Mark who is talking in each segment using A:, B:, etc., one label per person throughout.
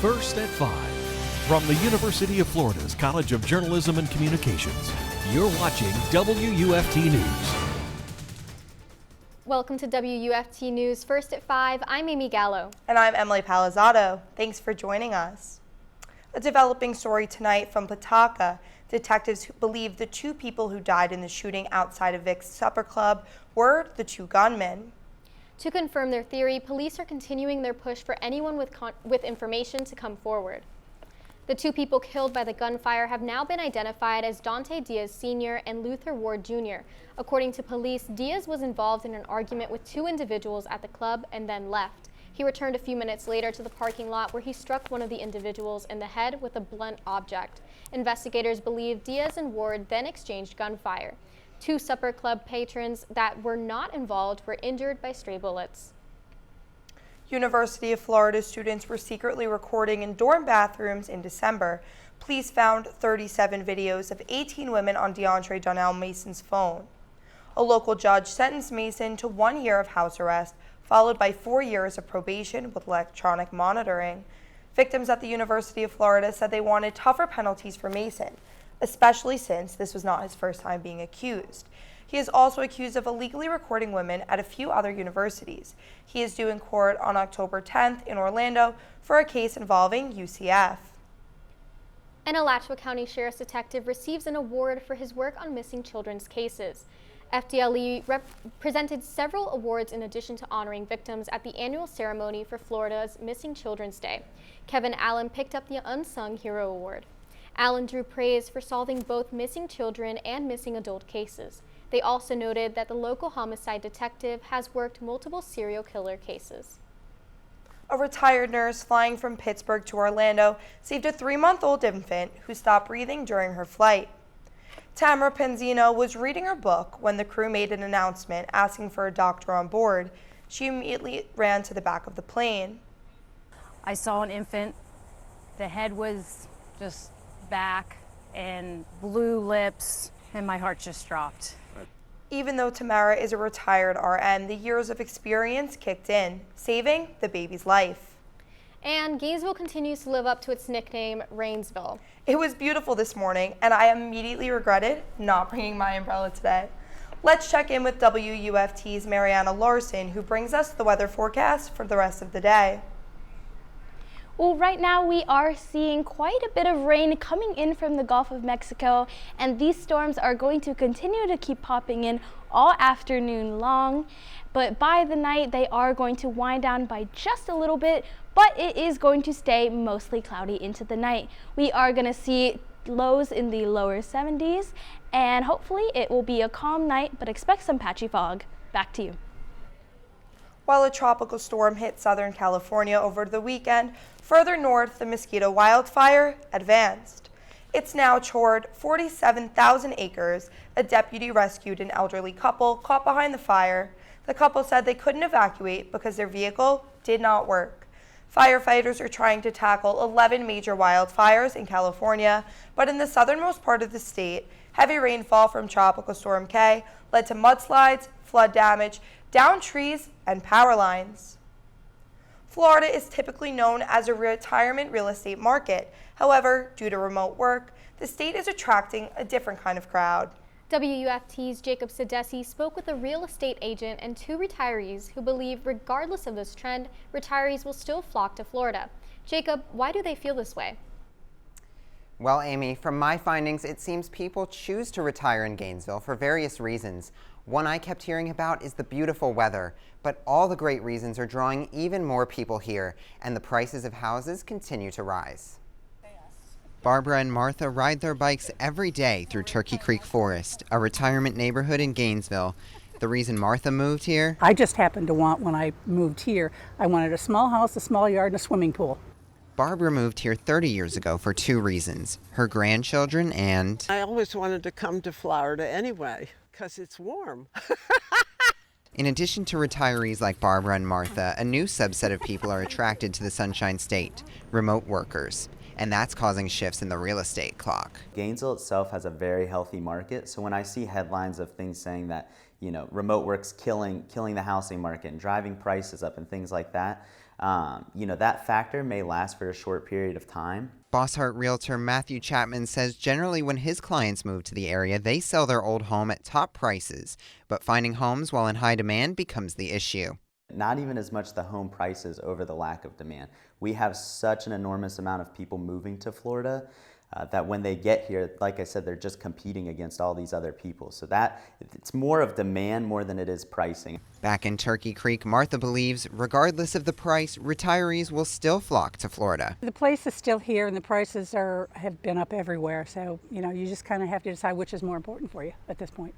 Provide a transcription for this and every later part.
A: First at 5. From the University of Florida's College of Journalism and Communications, you're watching WUFT News.
B: Welcome to WUFT News First at 5. I'm Amy Galo.
C: And I'm Emily Palazzotto. Thanks for joining us. A developing story tonight from Pawtucket. Detectives believe the two people who died in the shooting outside of Vic's Supper Club were the two gunmen.
B: To confirm their theory, police are continuing their push for anyone with information to come forward. The two people killed by the gunfire have now been identified as Dante Diaz Sr. and Luther Ward Jr. According to police, Diaz was involved in an argument with two individuals at the club and then left. He returned a few minutes later to the parking lot where he struck one of the individuals in the head with a blunt object. Investigators believe Diaz and Ward then exchanged gunfire. Two supper club patrons that were not involved were injured by stray bullets.
C: University of Florida students were secretly recording in dorm bathrooms in December. Police found 37 videos of 18 women on DeAndre Donnell Mason's phone. A local judge sentenced Mason to 1 year of house arrest, followed by 4 years of probation with electronic monitoring. Victims at the University of Florida said they wanted tougher penalties for Mason, especially since this was not his first time being accused. He is also accused of illegally recording women at a few other universities. He is due in court on October 10th in Orlando for a case involving UCF.
B: An Alachua County Sheriff's Detective receives an award for his work on missing children's cases. FDLE presented several awards in addition to honoring victims at the annual ceremony for Florida's Missing Children's Day. Kevin Allen picked up the Unsung Hero Award. Allen drew praise for solving both missing children and missing adult cases. They also noted that the local homicide detective has worked multiple serial killer cases.
C: A retired nurse flying from Pittsburgh to Orlando saved a 3-month-old infant who stopped breathing during her flight. Tamara Penzino was reading her book when the crew made an announcement asking for a doctor on board. She immediately ran to the back of the plane.
D: I saw an infant. The head was just back and blue lips, and my heart just dropped.
C: Even though Tamara is a retired RN, the years of experience kicked in, saving the baby's life.
B: And Gainesville continues to live up to its nickname, Rainsville.
C: It was beautiful this morning, and I immediately regretted not bringing my umbrella today. Let's check in with WUFT's Mariana Larsen, who brings us the weather forecast for the rest of the day.
E: Well, right now we are seeing quite a bit of rain coming in from the Gulf of Mexico, and these storms are going to continue to keep popping in all afternoon long. But by the night, they are going to wind down by just a little bit, but it is going to stay mostly cloudy into the night. We are going to see lows in the lower 70s, and hopefully it will be a calm night, but expect some patchy fog. Back to you.
C: While a tropical storm hit Southern California over the weekend, further north, the Mosquito Wildfire advanced. It's now chored 47,000 acres. A deputy rescued an elderly couple caught behind the fire. The couple said they couldn't evacuate because their vehicle did not work. Firefighters are trying to tackle 11 major wildfires in California, but in the southernmost part of the state, heavy rainfall from Tropical Storm K led to mudslides, flood damage, downed trees, and power lines. Florida is typically known as a retirement real estate market. However, due to remote work, the state is attracting a different kind of crowd.
B: WUFT's Jacob Sedesse spoke with a real estate agent and two retirees who believe regardless of this trend, retirees will still flock to Florida. Jacob, why do they feel this way?
F: Well, Amy, from my findings, it seems people choose to retire in Gainesville for various reasons. One I kept hearing about is the beautiful weather, but all the great reasons are drawing even more people here, and the prices of houses continue to rise. Barbara and Martha ride their bikes every day through Turkey Creek Forest, a retirement neighborhood in Gainesville. The reason Martha moved here?
G: I just happened to want, when I moved here, I wanted a small house, a small yard, and a swimming pool.
F: Barbara moved here 30 years ago for two reasons, her grandchildren and...
H: I always wanted to come to Florida anyway, because it's warm.
F: In addition to retirees like Barbara and Martha, a new subset of people are attracted to the Sunshine State, remote workers. And that's causing shifts in the real estate clock.
I: Gainesville itself has a very healthy market, so when I see headlines of things saying that, remote work's killing the housing market and driving prices up and things like that, That factor may last for a short period of time.
F: Bossart realtor Matthew Chapman says generally when his clients move to the area, they sell their old home at top prices, but finding homes while in high demand becomes the issue.
I: Not even as much the home prices over the lack of demand. We have such an enormous amount of people moving to Florida that when they get here, like I said, they're just competing against all these other people. So it's more of demand more than it is pricing.
F: Back in Turkey Creek, Martha believes regardless of the price, retirees will still flock to Florida.
G: The place is still here and the prices have been up everywhere. So, you just kind of have to decide which is more important for you at this point.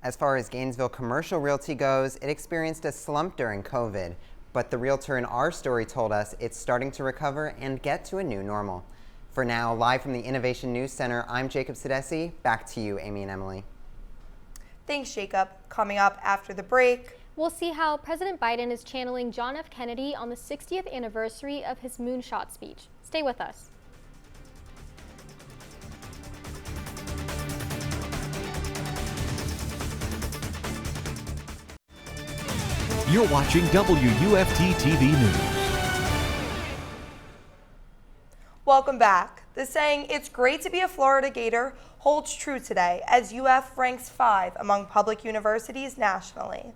F: As far as Gainesville commercial realty goes, it experienced a slump during COVID, but the realtor in our story told us it's starting to recover and get to a new normal. For now, live from the Innovation News Center, I'm Jacob Sedesse. Back to you, Amy and Emily.
C: Thanks, Jacob. Coming up after the break,
B: we'll see how President Biden is channeling John F. Kennedy on the 60th anniversary of his moonshot speech. Stay with us.
A: You're watching WUFT-TV News.
C: welcome back. The saying, "It's great to be a Florida Gator," holds true today as UF ranks 5 among public universities nationally.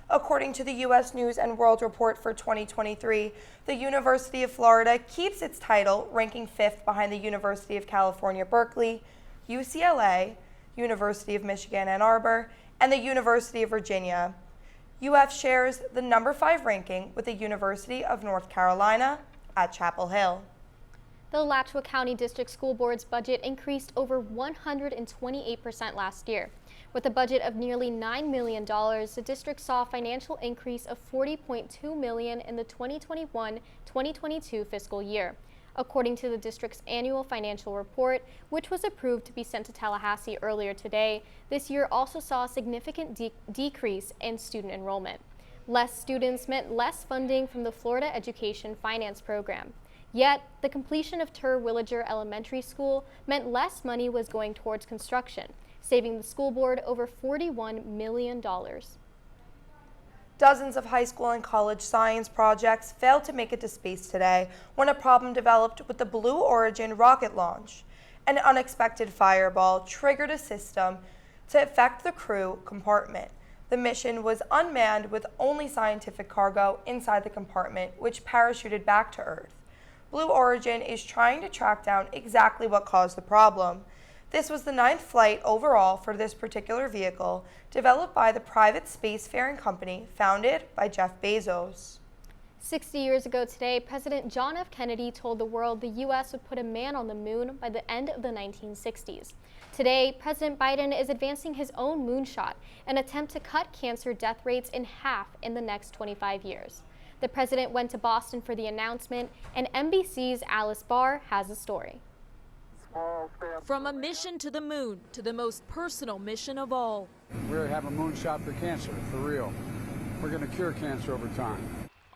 C: According to the U.S. News and World Report for 2023, the University of Florida keeps its title, ranking 5th behind the University of California, Berkeley, UCLA, University of Michigan, Ann Arbor, and the University of Virginia. UF shares the number 5 ranking with the University of North Carolina at Chapel Hill.
B: The Alachua County District School Board's budget increased over 128% last year. With a budget of nearly $9 million, the district saw a financial increase of $40.2 million in the 2021-2022 fiscal year. According to the district's annual financial report, which was approved to be sent to Tallahassee earlier today, this year also saw a significant decrease in student enrollment. Less students meant less funding from the Florida Education Finance Program. Yet, the completion of Terwilliger Elementary School meant less money was going towards construction, saving the school board over $41 million.
C: Dozens of high school and college science projects failed to make it to space today when a problem developed with the Blue Origin rocket launch. An unexpected fireball triggered a system to affect the crew compartment. The mission was unmanned with only scientific cargo inside the compartment, which parachuted back to Earth. Blue Origin is trying to track down exactly what caused the problem. This was the 9th flight overall for this particular vehicle, developed by the private spacefaring company founded by Jeff Bezos.
B: 60 years ago today, President John F. Kennedy told the world the U.S. would put a man on the moon by the end of the 1960s. Today, President Biden is advancing his own moonshot, an attempt to cut cancer death rates in half in the next 25 years. The president went to Boston for the announcement, and NBC's Alice Barr has a story.
J: From a mission to the moon to the most personal mission of all.
K: We have a moonshot for cancer, for real. We're going to cure cancer over time.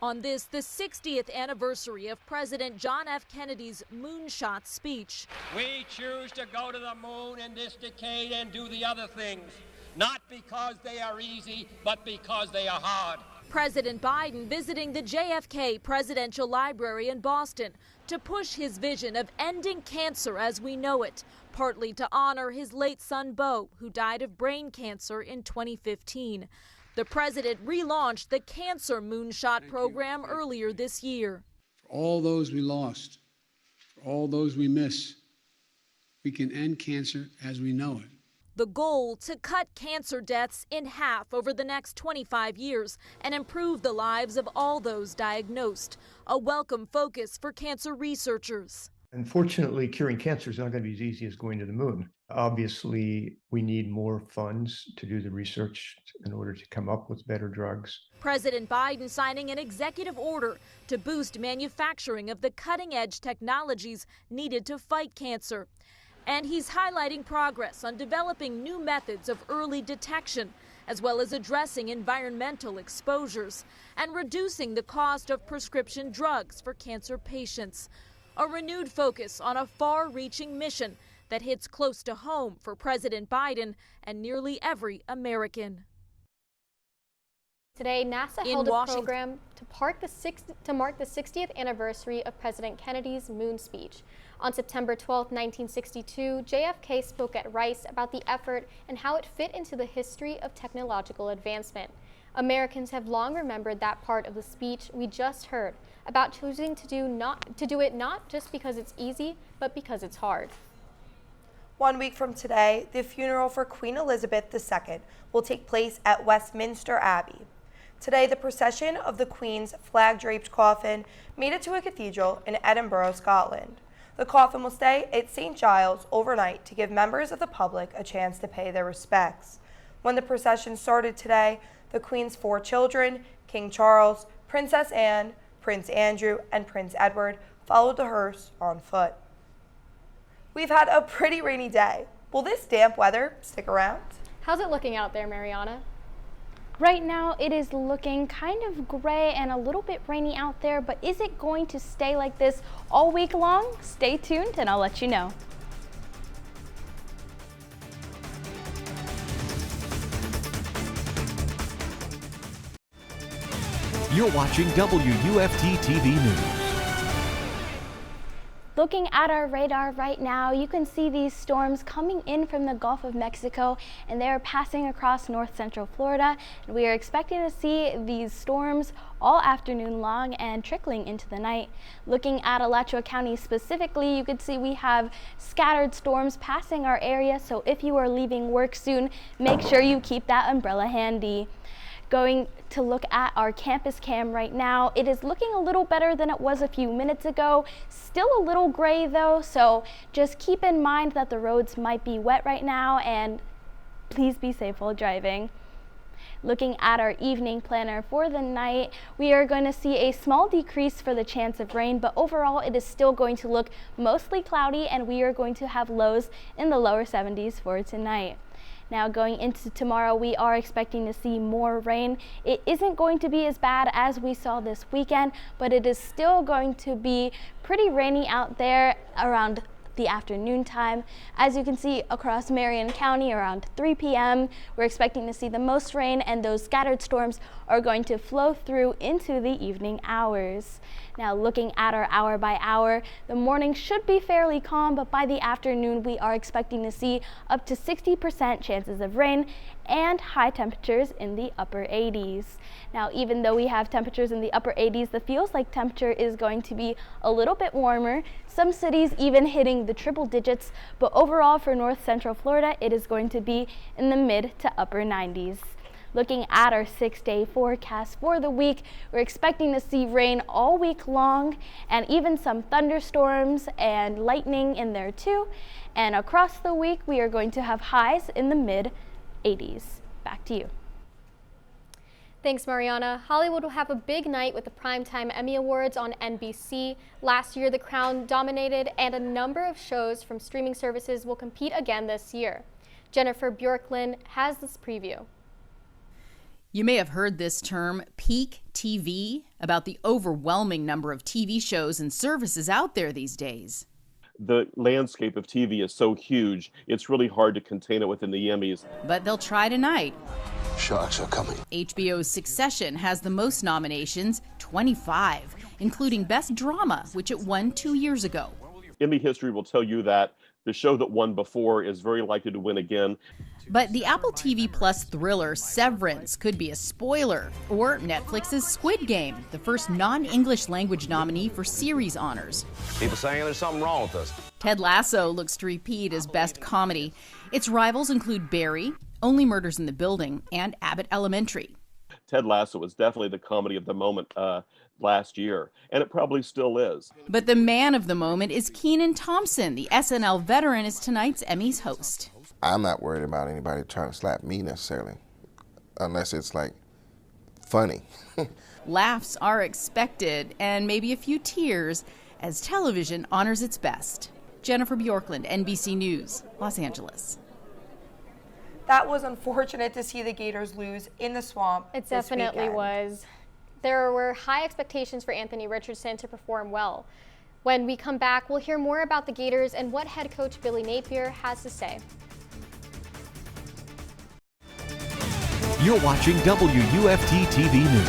J: On this, the 60th anniversary of President John F. Kennedy's moonshot speech.
L: We choose to go to the moon in this decade and do the other things, not because they are easy, but because they are hard.
J: President Biden visiting the JFK Presidential Library in Boston to push his vision of ending cancer as we know it, partly to honor his late son Beau, who died of brain cancer in 2015. The president relaunched the Cancer Moonshot program earlier this year.
K: For all those we lost, for all those we miss, we can end cancer as we know it.
J: The goal to cut cancer deaths in half over the next 25 years and improve the lives of all those diagnosed, a welcome focus for cancer researchers.
M: Unfortunately, curing cancer is not going to be as easy as going to the moon. Obviously, we need more funds to do the research in order to come up with better drugs.
J: President Biden signing an executive order to boost manufacturing of the cutting-edge technologies needed to fight cancer. And he's highlighting progress on developing new methods of early detection, as well as addressing environmental exposures and reducing the cost of prescription drugs for cancer patients. A renewed focus on a far-reaching mission that hits close to home for President Biden and nearly every American.
B: Today, NASA held a program to mark the 60th anniversary of President Kennedy's moon speech. On September 12, 1962, JFK spoke at Rice about the effort and how it fit into the history of technological advancement. Americans have long remembered that part of the speech we just heard about choosing to do it not just because it's easy, but because it's hard.
C: 1 week from today, the funeral for Queen Elizabeth II will take place at Westminster Abbey. Today, the procession of the Queen's flag-draped coffin made it to a cathedral in Edinburgh, Scotland. The coffin will stay at St. Giles overnight to give members of the public a chance to pay their respects. When the procession started today, the Queen's 4 children, King Charles, Princess Anne, Prince Andrew, and Prince Edward, followed the hearse on foot. We've had a pretty rainy day. Will this damp weather stick around?
B: How's it looking out there, Mariana?
E: Right now it is looking kind of gray and a little bit rainy out there, but is it going to stay like this all week long? Stay tuned and I'll let you know.
A: You're watching WUFT-TV News.
E: Looking at our radar right now, you can see these storms coming in from the Gulf of Mexico, and they are passing across north central Florida. And we are expecting to see these storms all afternoon long and trickling into the night. Looking at Alachua County specifically, you can see we have scattered storms passing our area, so if you are leaving work soon, make sure you keep that umbrella handy. Going to look at our campus cam right now. It is looking a little better than it was a few minutes ago. Still a little gray though, so just keep in mind that the roads might be wet right now, and please be safe while driving. Looking at our evening planner for the night, we are going to see a small decrease for the chance of rain, but overall it is still going to look mostly cloudy, and we are going to have lows in the lower 70s for tonight. Now going into tomorrow, we are expecting to see more rain. It isn't going to be as bad as we saw this weekend, but it is still going to be pretty rainy out there around the afternoon time. As you can see across Marion County around 3 p.m., we're expecting to see the most rain, and those scattered storms are going to flow through into the evening hours. Now looking at our hour by hour, the morning should be fairly calm, but by the afternoon we are expecting to see up to 60% chances of rain and high temperatures in the upper 80s. Now even though we have temperatures in the upper 80s, the feels like temperature is going to be a little bit warmer. Some cities even hitting the triple digits, but overall for north central Florida, it is going to be in the mid to upper 90s. Looking at our 6-day forecast for the week, we're expecting to see rain all week long and even some thunderstorms and lightning in there too. And across the week, we are going to have highs in the mid 80s. Back to you.
B: Thanks, Mariana. Hollywood will have a big night with the Primetime Emmy Awards on NBC. Last year, The Crown dominated, and a number of shows from streaming services will compete again this year. Jennifer Bjorklund has this preview.
N: You may have heard this term, peak TV, about the overwhelming number of TV shows and services out there these days.
O: The landscape of TV is so huge, it's really hard to contain it within the Emmys.
N: But they'll try tonight.
P: Sharks are coming.
N: HBO's Succession has the most nominations, 25, including Best Drama, which it won 2 years ago.
O: Emmy history will tell you that the show that won before is very likely to win again.
N: But the Apple TV Plus thriller Severance could be a spoiler, or Netflix's Squid Game, the first non-English language nominee for series honors.
P: People saying there's something wrong with us.
N: Ted Lasso looks to repeat as best comedy. Its rivals include Barry, Only Murders in the Building, and Abbott Elementary.
O: Ted Lasso was definitely the comedy of the moment last year, and it probably still is.
N: But the man of the moment is Kenan Thompson. The SNL veteran is tonight's Emmys host.
Q: I'm not worried about anybody trying to slap me necessarily, unless it's like funny.
N: Laughs are expected, and maybe a few tears, as television honors its best. Jennifer Bjorklund, NBC News, Los Angeles.
C: That was unfortunate to see the Gators lose in the swamp.
B: It definitely was. There were high expectations for Anthony Richardson to perform well. When we come back, we'll hear more about the Gators and what head coach Billy Napier has to say.
A: You're watching WUFT-TV News.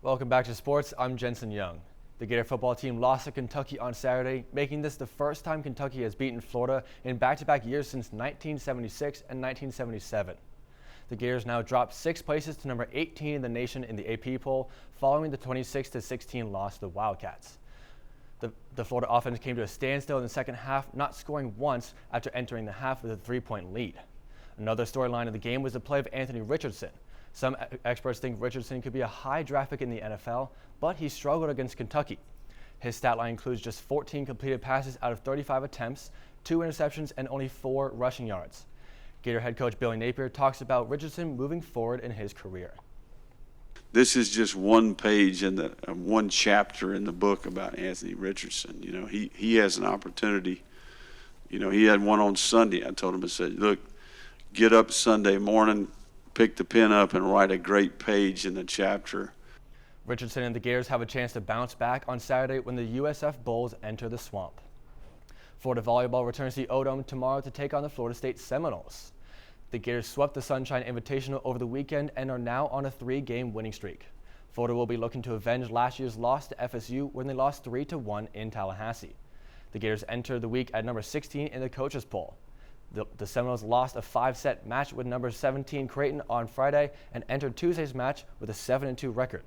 R: Welcome back to sports. I'm Jensen Young. The Gator football team lost to Kentucky on Saturday, making this the first time Kentucky has beaten Florida in back-to-back years since 1976 and 1977. The Gators now dropped 6 places to number 18 in the nation in the AP poll, following the 26-16 loss to the Wildcats. The Florida offense came to a standstill in the second half, not scoring once after entering the half with a 3-point lead. Another storyline of the game was the play of Anthony Richardson. Some experts think Richardson could be a high draft pick in the NFL, but he struggled against Kentucky. His stat line includes just 14 completed passes out of 35 attempts, 2 interceptions, and only 4 rushing yards. Gator head coach Billy Napier talks about Richardson moving forward in his career.
S: This is just one page in the one chapter in the book about Anthony Richardson. You know, he has an opportunity. You know, he had one on Sunday. I told him, I said, look, get up Sunday morning, pick the pen up and write a great page in the chapter.
R: Richardson and the Gators have a chance to bounce back on Saturday when the USF Bulls enter the Swamp. Florida volleyball returns to the O-Dome tomorrow to take on the Florida State Seminoles. The Gators swept the Sunshine Invitational over the weekend and are now on a 3-game winning streak. Florida will be looking to avenge last year's loss to FSU when they lost 3-1 in Tallahassee. The Gators enter the week at number 16 in the coaches poll. The Seminoles lost a 5-set match with number 17 Creighton on Friday and entered Tuesday's match with a 7-2 record.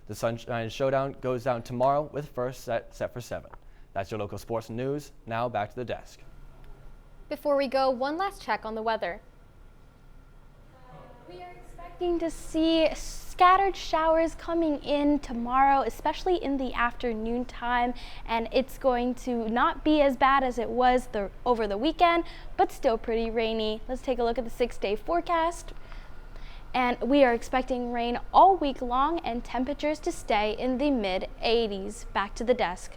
R: The Sunshine Showdown goes down tomorrow with first set for 7. That's your local sports news. Now back to the desk.
B: Before we go, one last check on the weather.
E: We are expecting to see scattered showers coming in tomorrow, especially in the afternoon time, and it's going to not be as bad as it was over the weekend, but still pretty rainy. Let's take a look at the 6-day forecast. And we are expecting rain all week long and temperatures to stay in the mid-80s. Back to the desk.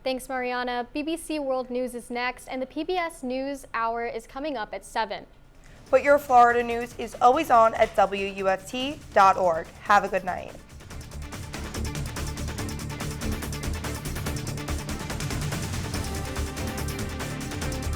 B: Thanks, Mariana. BBC World News is next, and the PBS News Hour is coming up at 7.
C: But your Florida news is always on at WUFT.org. Have a good night.